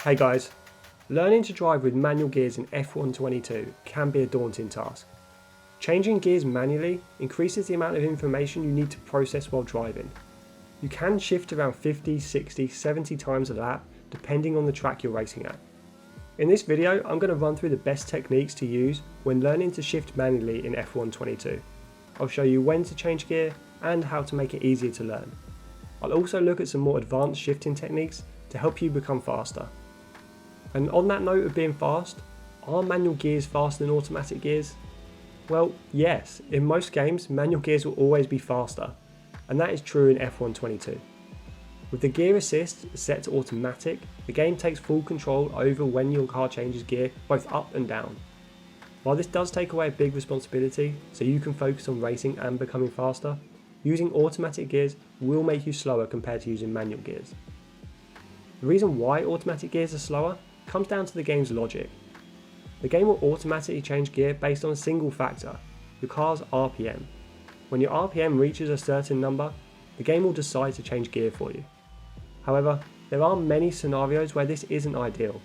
Hey guys, learning to drive with manual gears in F122 can be a daunting task. Changing gears manually increases the amount of information you need to process while driving. You can shift around 50, 60, 70 times a lap depending on the track you're racing at. In this video, I'm going to run through the best techniques to use when learning to shift manually in F122. I'll show you when to change gear and how to make it easier to learn. I'll also look at some more advanced shifting techniques to help you become faster. And on that note of being fast, are manual gears faster than automatic gears? Well, yes, in most games manual gears will always be faster, and that is true in F122. With the gear assist set to automatic, the game takes full control over when your car changes gear both up and down. While this does take away a big responsibility so you can focus on racing and becoming faster, using automatic gears will make you slower compared to using manual gears. The reason why automatic gears are slower comes down to the game's logic. The game will automatically change gear based on a single factor, your car's RPM. When your RPM reaches a certain number, the game will decide to change gear for you. However, there are many scenarios where this isn't ideal.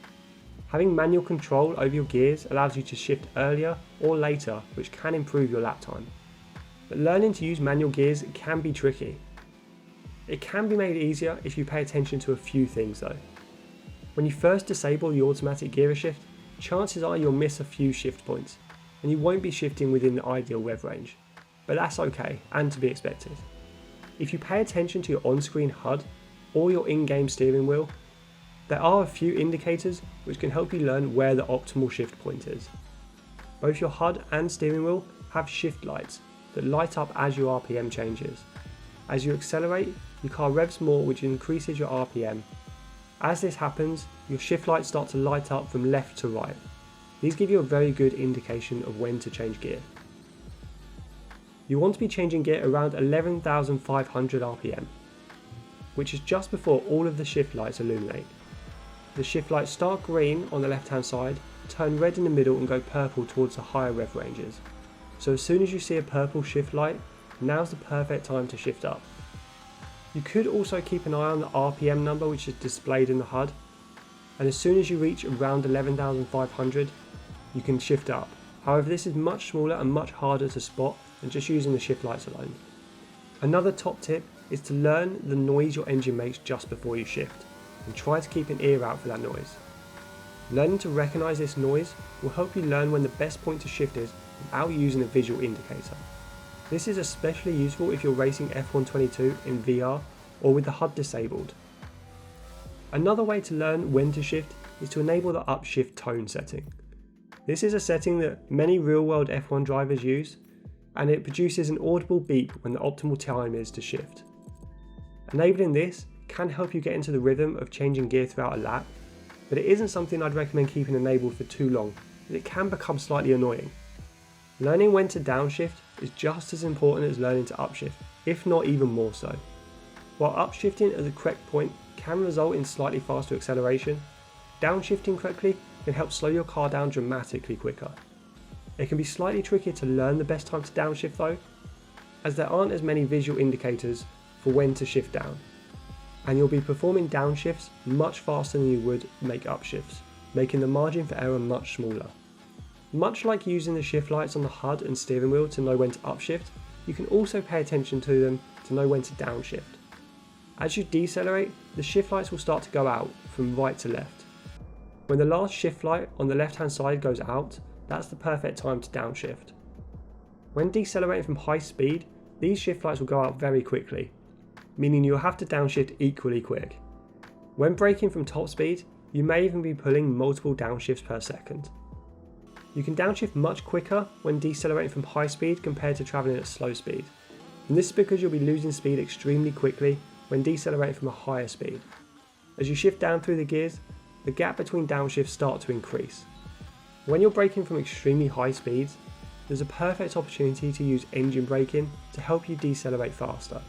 Having manual control over your gears allows you to shift earlier or later, which can improve your lap time. But learning to use manual gears can be tricky. It can be made easier if you pay attention to a few things though. When you first disable the automatic gear shift, chances are you'll miss a few shift points, and you won't be shifting within the ideal rev range. But that's okay, and to be expected. If you pay attention to your on-screen HUD or your in-game steering wheel, there are a few indicators which can help you learn where the optimal shift point is. Both your HUD and steering wheel have shift lights that light up as your RPM changes. As you accelerate, your car revs more, which increases your RPM. As this happens, your shift lights start to light up from left to right. These give you a very good indication of when to change gear. You want to be changing gear around 11,500 RPM, which is just before all of the shift lights illuminate. The shift lights start green on the left hand side, turn red in the middle and go purple towards the higher rev ranges. So as soon as you see a purple shift light, now's the perfect time to shift up. You could also keep an eye on the RPM number which is displayed in the HUD, and as soon as you reach around 11,500 you can shift up. However, this is much smaller and much harder to spot than just using the shift lights alone. Another top tip is to learn the noise your engine makes just before you shift, and try to keep an ear out for that noise. Learning to recognise this noise will help you learn when the best point to shift is without using a visual indicator. This is especially useful if you're racing F122 in VR or with the HUD disabled. Another way to learn when to shift is to enable the upshift tone setting. This is a setting that many real-world F1 drivers use, and it produces an audible beep when the optimal time is to shift. Enabling this can help you get into the rhythm of changing gear throughout a lap, but it isn't something I'd recommend keeping enabled for too long, as it can become slightly annoying. Learning when to downshift is just as important as learning to upshift, if not even more so. While upshifting at the correct point can result in slightly faster acceleration, downshifting correctly can help slow your car down dramatically quicker. It can be slightly trickier to learn the best time to downshift though, as there aren't as many visual indicators for when to shift down, and you'll be performing downshifts much faster than you would make upshifts, making the margin for error much smaller. Much like using the shift lights on the HUD and steering wheel to know when to upshift, you can also pay attention to them to know when to downshift. As you decelerate, the shift lights will start to go out from right to left. When the last shift light on the left hand side goes out, that's the perfect time to downshift. When decelerating from high speed, these shift lights will go out very quickly, meaning you'll have to downshift equally quick. When braking from top speed, you may even be pulling multiple downshifts per second. You can downshift much quicker when decelerating from high speed compared to travelling at slow speed, and this is because you'll be losing speed extremely quickly when decelerating from a higher speed. As you shift down through the gears, the gap between downshifts starts to increase. When you're braking from extremely high speeds, there's a perfect opportunity to use engine braking to help you decelerate faster.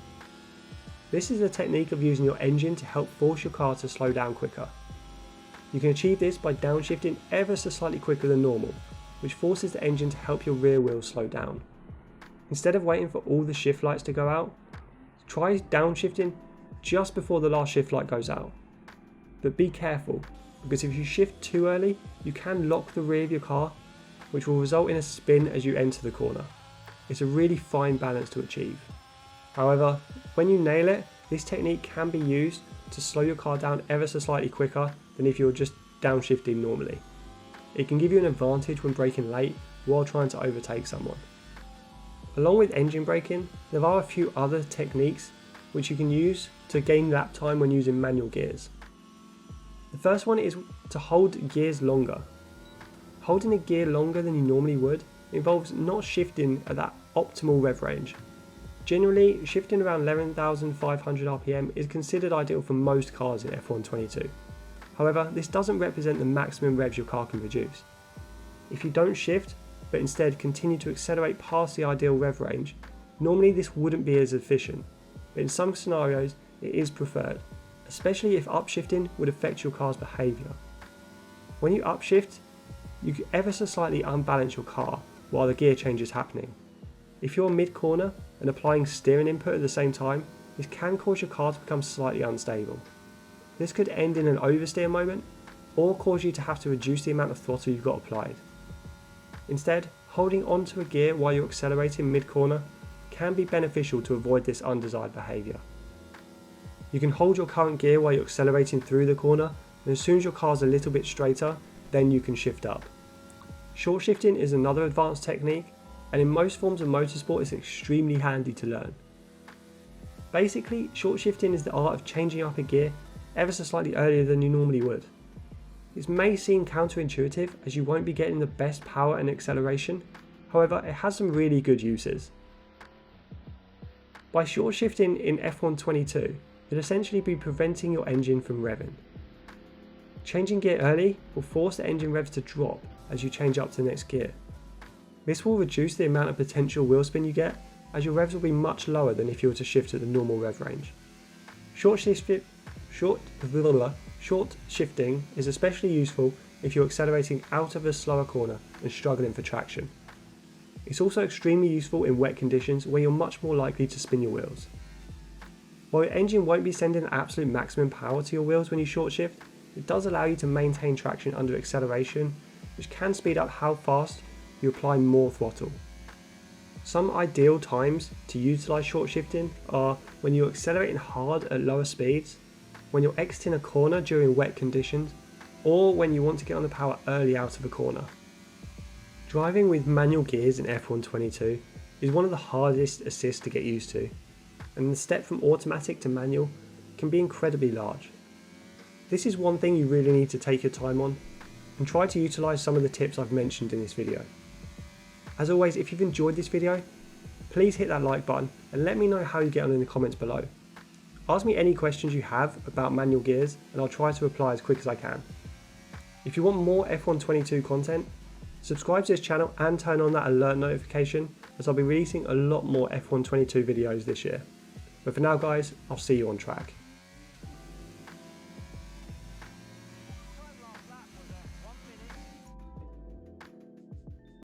This is a technique of using your engine to help force your car to slow down quicker. You can achieve this by downshifting ever so slightly quicker than normal, which forces the engine to help your rear wheels slow down. Instead of waiting for all the shift lights to go out, try downshifting just before the last shift light goes out. But be careful, because if you shift too early, you can lock the rear of your car, which will result in a spin as you enter the corner. It's a really fine balance to achieve. However, when you nail it, this technique can be used to slow your car down ever so slightly quicker than if you're just downshifting normally. It can give you an advantage when braking late while trying to overtake someone. Along with engine braking, there are a few other techniques which you can use to gain lap time when using manual gears. The first one is to hold gears longer. Holding a gear longer than you normally would involves not shifting at that optimal rev range. Generally, shifting around 11,500 RPM is considered ideal for most cars in F122. However, this doesn't represent the maximum revs your car can produce. If you don't shift, but instead continue to accelerate past the ideal rev range, normally this wouldn't be as efficient, but in some scenarios it is preferred, especially if upshifting would affect your car's behaviour. When you upshift, you can ever so slightly unbalance your car while the gear change is happening. If you're mid-corner and applying steering input at the same time, this can cause your car to become slightly unstable. This could end in an oversteer moment, or cause you to have to reduce the amount of throttle you've got applied. Instead, holding onto a gear while you're accelerating mid-corner can be beneficial to avoid this undesired behaviour. You can hold your current gear while you're accelerating through the corner, and as soon as your car's a little bit straighter, then you can shift up. Short shifting is another advanced technique, and in most forms of motorsport it's extremely handy to learn. Basically, short shifting is the art of changing up a gear ever so slightly earlier than you normally would. This may seem counterintuitive as you won't be getting the best power and acceleration, however it has some really good uses. By short shifting in F122, you'll essentially be preventing your engine from revving. Changing gear early will force the engine revs to drop as you change up to the next gear. This will reduce the amount of potential wheel spin you get, as your revs will be much lower than if you were to shift at the normal rev range. Short shifting is especially useful if you're accelerating out of a slower corner and struggling for traction. It's also extremely useful in wet conditions where you're much more likely to spin your wheels. While your engine won't be sending absolute maximum power to your wheels when you short shift, it does allow you to maintain traction under acceleration, which can speed up how fast you apply more throttle. Some ideal times to utilise short shifting are when you're accelerating hard at lower speeds, when you're exiting a corner during wet conditions, or when you want to get on the power early out of a corner. Driving with manual gears in F122 is one of the hardest assists to get used to, and the step from automatic to manual can be incredibly large. This is one thing you really need to take your time on, and try to utilise some of the tips I've mentioned in this video. As always, if you've enjoyed this video, please hit that like button and let me know how you get on in the comments below. Ask me any questions you have about manual gears and I'll try to reply as quick as I can. If you want more F122 content, subscribe to this channel and turn on that alert notification, as I'll be releasing a lot more F122 videos this year. But for now guys, I'll see you on track.